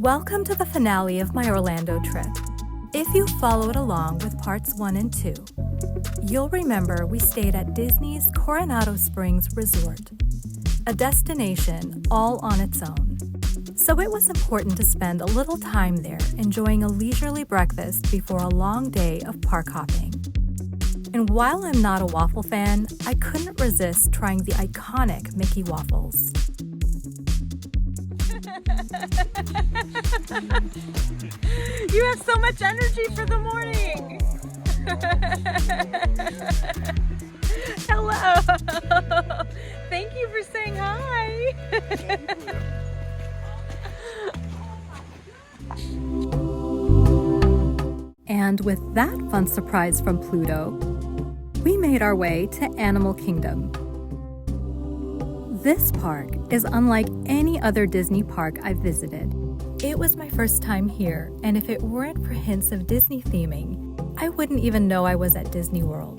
Welcome to the finale of my Orlando trip. If you followed along with parts 1 and 2, you'll remember we stayed at Disney's Coronado Springs Resort, a destination all on its own. So it was important to spend a little time there enjoying a leisurely breakfast before a long day of park hopping. And while I'm not a waffle fan, I couldn't resist trying the iconic Mickey waffles. You have so much energy for the morning. Hello. Thank you for saying hi. And with that fun surprise from Pluto, we made our way to Animal Kingdom. This park is unlike any other Disney park I've visited. It was my first time here, and if it weren't for hints of Disney theming, I wouldn't even know I was at Disney World.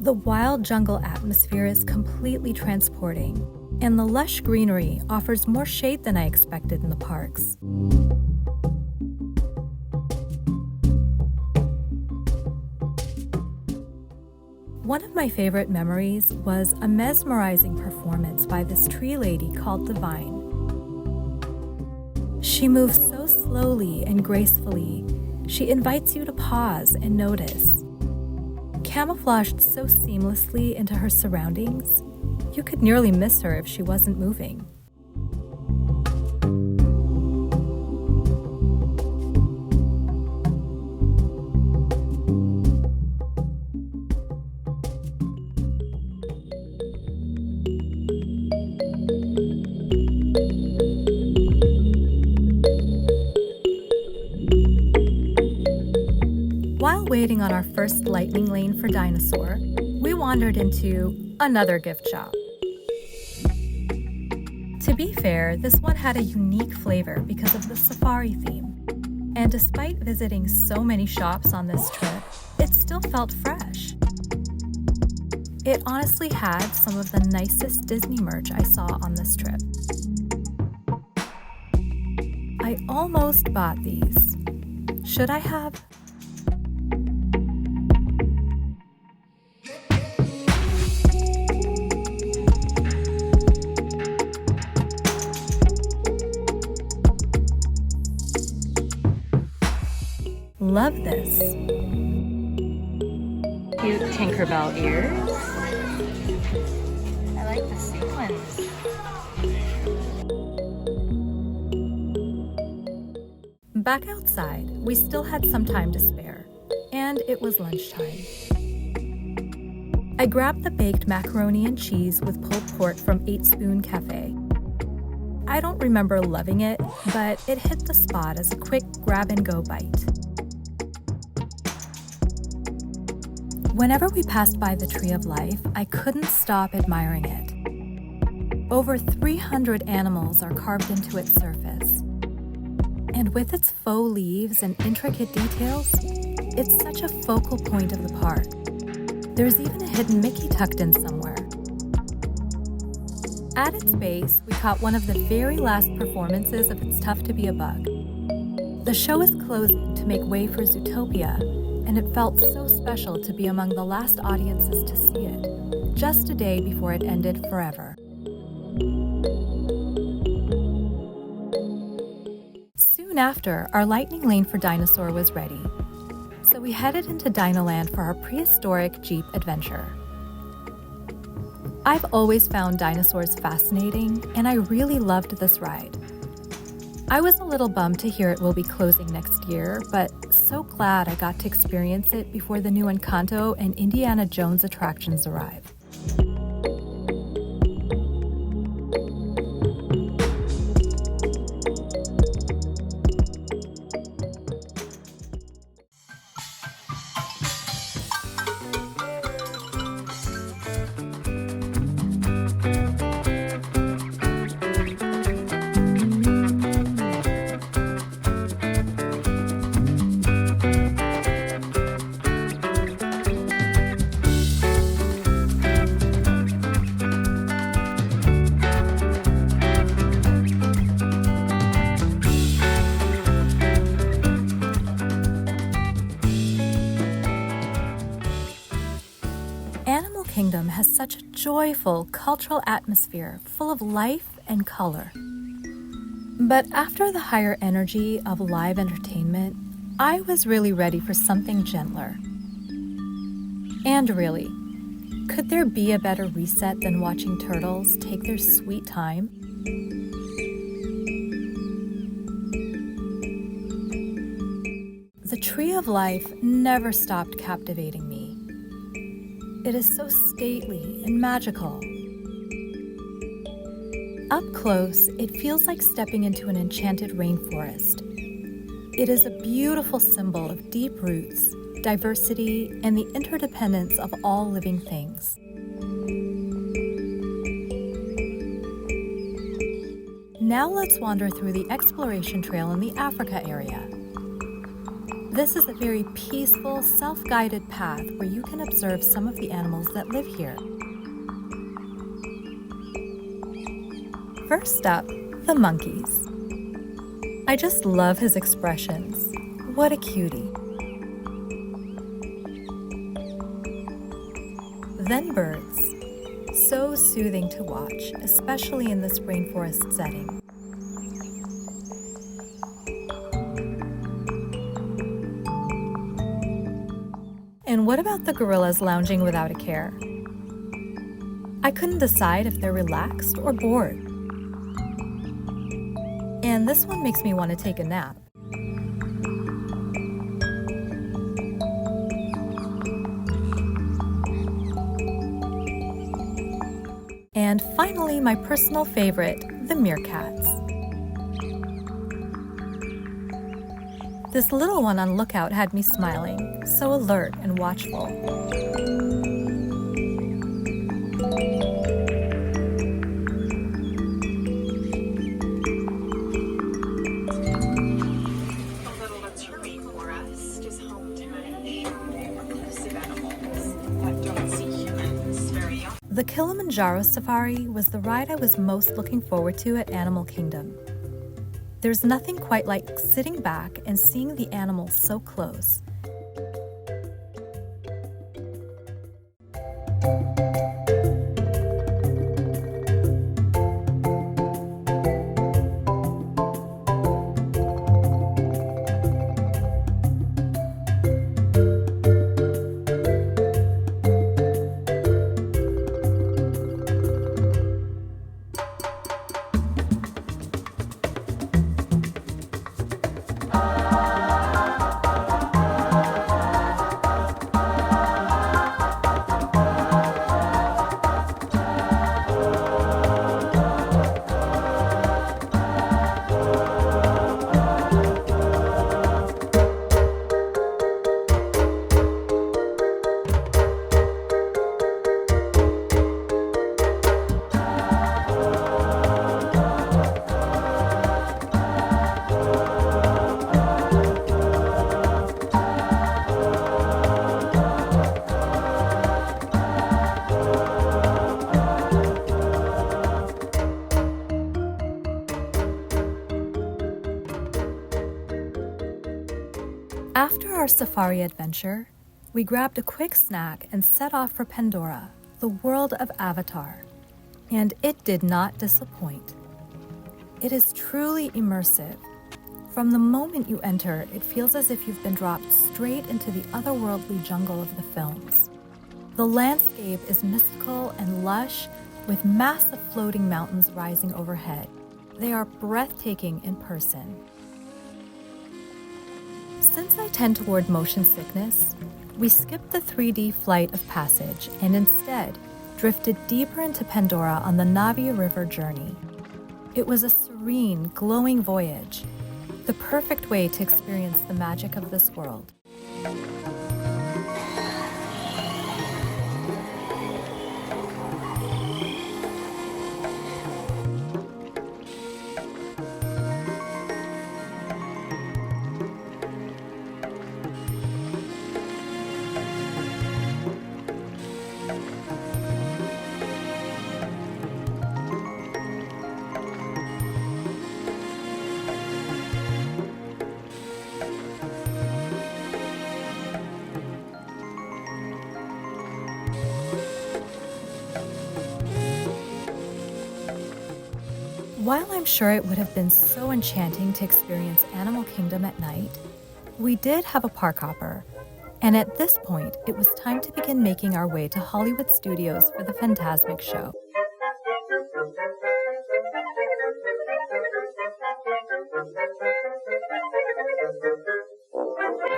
The wild jungle atmosphere is completely transporting, and the lush greenery offers more shade than I expected in the parks. One of my favorite memories was a mesmerizing performance by this tree lady called Divine. She moves so slowly and gracefully, she invites you to pause and notice. Camouflaged so seamlessly into her surroundings, you could nearly miss her if she wasn't moving. While waiting on our first lightning lane for Dinosaur, we wandered into another gift shop. To be fair, this one had a unique flavor because of the safari theme. And despite visiting so many shops on this trip, it still felt fresh. It honestly had some of the nicest Disney merch I saw on this trip. I almost bought these. Should I have? Love this. Cute Tinkerbell ears. I like the sequins. Back outside, we still had some time to spare, and it was lunchtime. I grabbed the baked macaroni and cheese with pulled pork from 8 Spoon Cafe. I don't remember loving it, but it hit the spot as a quick grab-and-go bite. Whenever we passed by the Tree of Life, I couldn't stop admiring it. Over 300 animals are carved into its surface. And with its faux leaves and intricate details, it's such a focal point of the park. There's even a hidden Mickey tucked in somewhere. At its base, we caught one of the very last performances of It's Tough to Be a Bug. The show is closing to make way for Zootopia, and it felt so special to be among the last audiences to see it, just a day before it ended forever. Soon after, our lightning lane for Dinosaur was ready, so we headed into Dinoland for our prehistoric Jeep adventure. I've always found dinosaurs fascinating, and I really loved this ride. I was a little bummed to hear it will be closing next year, but so glad I got to experience it before the new Encanto and Indiana Jones attractions arrive. kingdom has such a joyful cultural atmosphere full of life and color. But after the higher energy of live entertainment, I was really ready for something gentler. And really, could there be a better reset than watching turtles take their sweet time? The Tree of Life never stopped captivating me. It is so stately and magical. Up close, it feels like stepping into an enchanted rainforest. It is a beautiful symbol of deep roots, diversity, and the interdependence of all living things. Now let's wander through the exploration trail in the Africa area. This is a very peaceful, self-guided path where you can observe some of the animals that live here. First up, the monkeys. I just love his expressions. What a cutie. Then birds. So soothing to watch, especially in this rainforest setting. And what about the gorillas lounging without a care? I couldn't decide if they're relaxed or bored. And this one makes me want to take a nap. And finally, my personal favorite, the meerkats. This little one on lookout had me smiling, so alert and watchful. The Kilimanjaro Safari was the ride I was most looking forward to at Animal Kingdom. There's nothing quite like sitting back and seeing the animals so close. After our safari adventure, we grabbed a quick snack and set off for Pandora, the world of Avatar. And it did not disappoint. It is truly immersive. From the moment you enter, it feels as if you've been dropped straight into the otherworldly jungle of the films. The landscape is mystical and lush, with massive floating mountains rising overhead. They are breathtaking in person. Since I tend toward motion sickness, we skipped the 3D flight of passage and instead drifted deeper into Pandora on the Navi River journey. It was a serene, glowing voyage, the perfect way to experience the magic of this world. While I'm sure it would have been so enchanting to experience Animal Kingdom at night, we did have a park hopper, and at this point, it was time to begin making our way to Hollywood Studios for the Fantasmic show.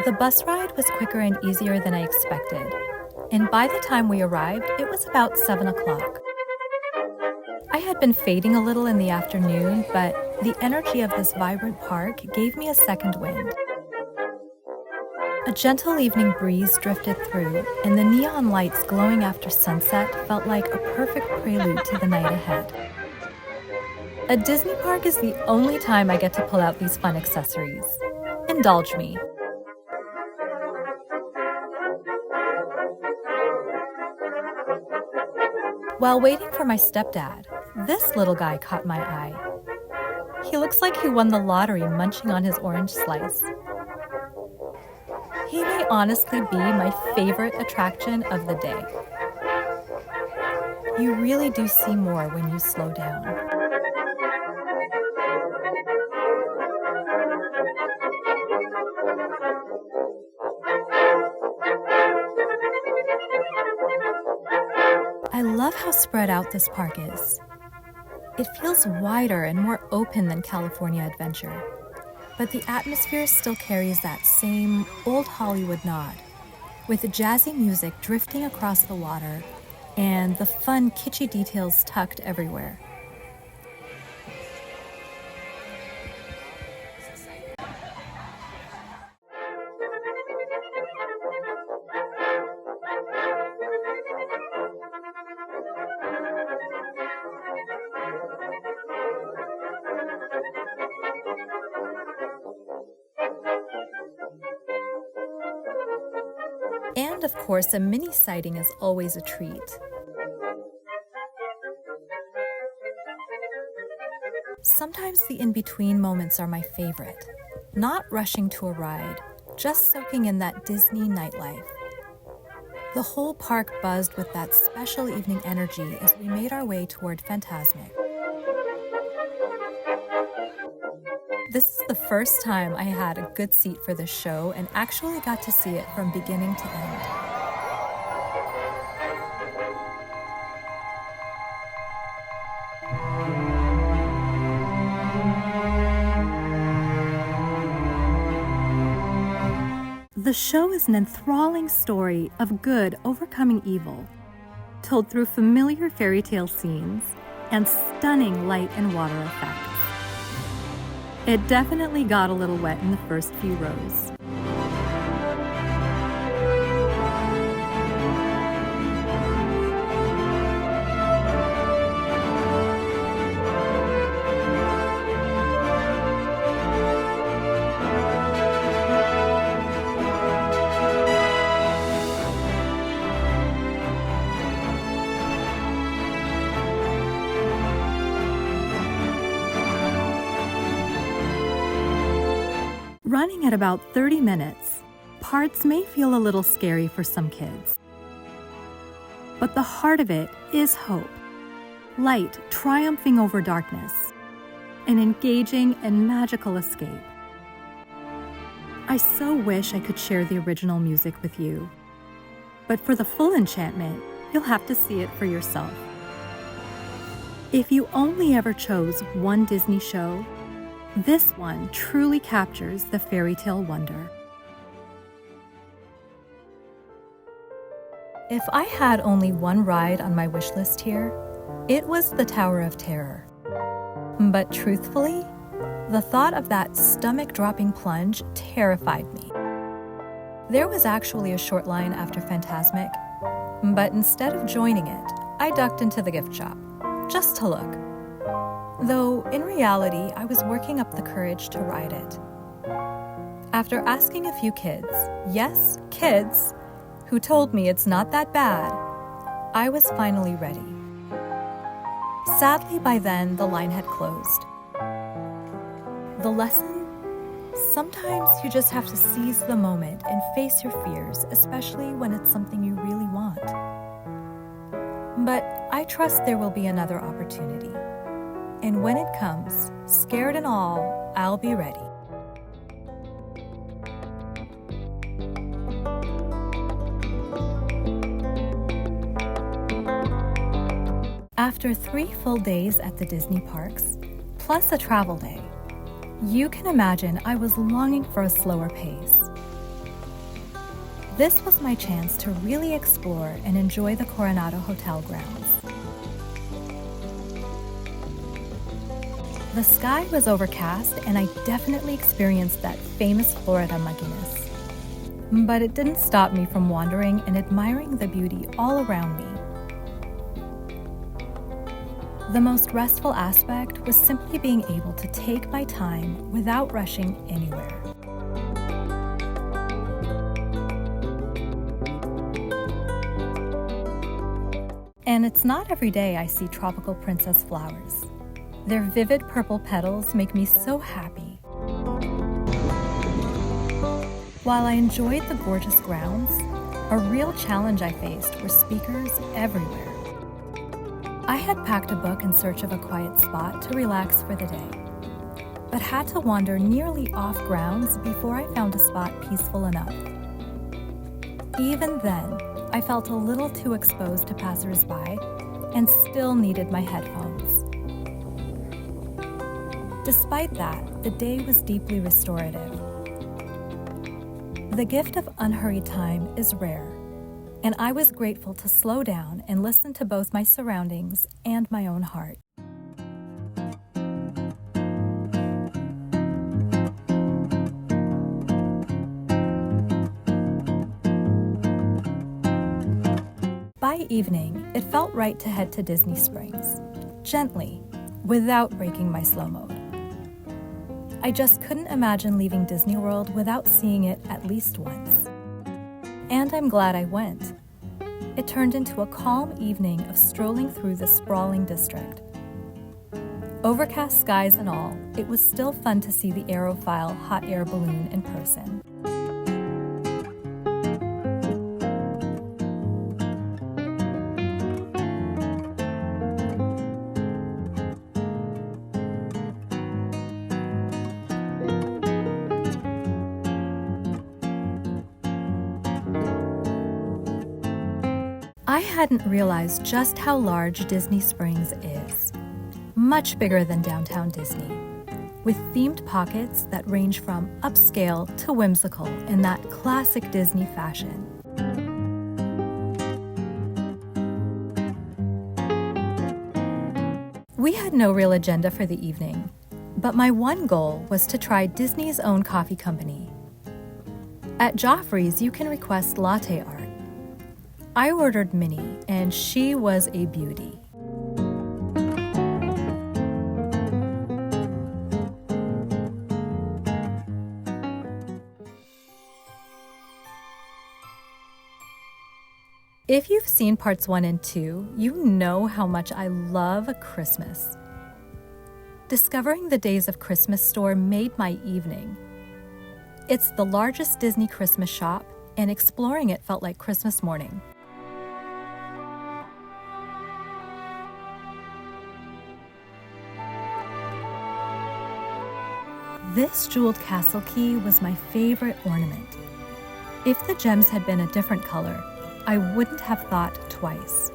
The bus ride was quicker and easier than I expected, and by the time we arrived, it was about 7 o'clock. I had been fading a little in the afternoon, but the energy of this vibrant park gave me a second wind. A gentle evening breeze drifted through, and the neon lights glowing after sunset felt like a perfect prelude to the night ahead. A Disney park is the only time I get to pull out these fun accessories. Indulge me. While waiting for my stepdad, this little guy caught my eye. He looks like he won the lottery munching on his orange slice. He may honestly be my favorite attraction of the day. You really do see more when you slow down. I love how spread out this park is. It feels wider and more open than California Adventure, but the atmosphere still carries that same old Hollywood nod, with jazzy music drifting across the water and the fun, kitschy details tucked everywhere. And of course, a mini sighting is always a treat. Sometimes the in-between moments are my favorite. Not rushing to a ride, just soaking in that Disney nightlife. The whole park buzzed with that special evening energy as we made our way toward Fantasmic. This is the first time I had a good seat for this show and actually got to see it from beginning to end. The show is an enthralling story of good overcoming evil, told through familiar fairy tale scenes and stunning light and water effects. It definitely got a little wet in the first few rows. Running at about 30 minutes, parts may feel a little scary for some kids. But the heart of it is hope, light triumphing over darkness, an engaging and magical escape. I so wish I could share the original music with you, but for the full enchantment, you'll have to see it for yourself. If you only ever chose one Disney show, this one truly captures the fairy tale wonder. If I had only one ride on my wish list here, it was the Tower of Terror. But truthfully, the thought of that stomach-dropping plunge terrified me. There was actually a short line after Fantasmic, but instead of joining it, I ducked into the gift shop, just to look. Though, in reality, I was working up the courage to ride it. After asking a few kids, yes, kids, who told me it's not that bad, I was finally ready. Sadly, by then, the line had closed. The lesson? Sometimes you just have to seize the moment and face your fears, especially when it's something you really want. But I trust there will be another opportunity. And when it comes, scared and all, I'll be ready. After 3 full days at the Disney parks, plus a travel day, you can imagine I was longing for a slower pace. This was my chance to really explore and enjoy the Coronado hotel grounds. The sky was overcast and I definitely experienced that famous Florida mugginess. But it didn't stop me from wandering and admiring the beauty all around me. The most restful aspect was simply being able to take my time without rushing anywhere. And it's not every day I see tropical princess flowers. Their vivid purple petals make me so happy. While I enjoyed the gorgeous grounds, a real challenge I faced were speakers everywhere. I had packed a book in search of a quiet spot to relax for the day, but had to wander nearly off grounds before I found a spot peaceful enough. Even then, I felt a little too exposed to passersby and still needed my headphones. Despite that, the day was deeply restorative. The gift of unhurried time is rare, and I was grateful to slow down and listen to both my surroundings and my own heart. By evening, it felt right to head to Disney Springs, gently, without breaking my slow mode. I just couldn't imagine leaving Disney World without seeing it at least once. And I'm glad I went. It turned into a calm evening of strolling through the sprawling district. Overcast skies and all, it was still fun to see the aerofoil hot air balloon in person. I hadn't realized just how large Disney Springs is. Much bigger than downtown Disney, with themed pockets that range from upscale to whimsical in that classic Disney fashion. We had no real agenda for the evening, but my one goal was to try Disney's own coffee company. At Joffrey's, you can request latte art. I ordered Minnie, and she was a beauty. If you've seen parts 1 and 2, you know how much I love Christmas. Discovering the Days of Christmas store made my evening. It's the largest Disney Christmas shop, and exploring it felt like Christmas morning. This jeweled castle key was my favorite ornament. If the gems had been a different color, I wouldn't have thought twice.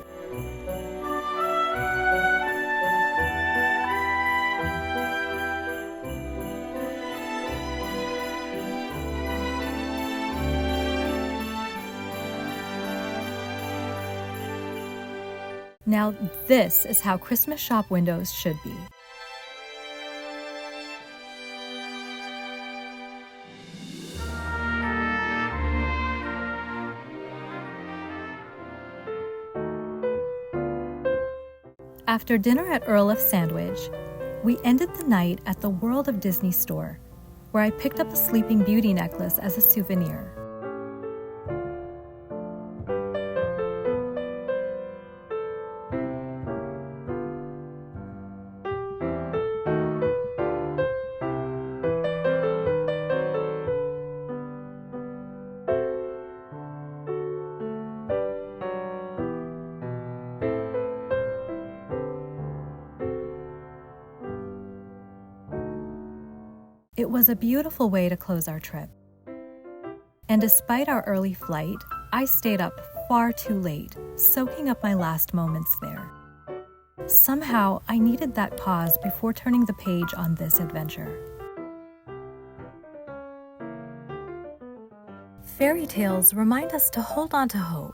Now this is how Christmas shop windows should be. After dinner at Earl of Sandwich, we ended the night at the World of Disney store, where I picked up a Sleeping Beauty necklace as a souvenir. It was a beautiful way to close our trip. And despite our early flight, I stayed up far too late, soaking up my last moments there. Somehow, I needed that pause before turning the page on this adventure. Fairy tales remind us to hold on to hope,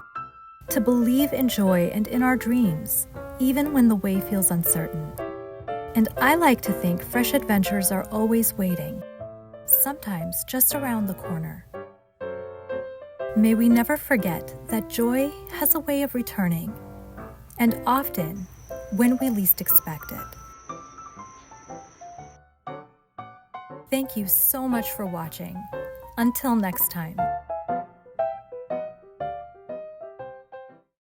to believe in joy and in our dreams, even when the way feels uncertain. And I like to think fresh adventures are always waiting, sometimes just around the corner. May we never forget that joy has a way of returning, and often when we least expect it. Thank you so much for watching. Until next time.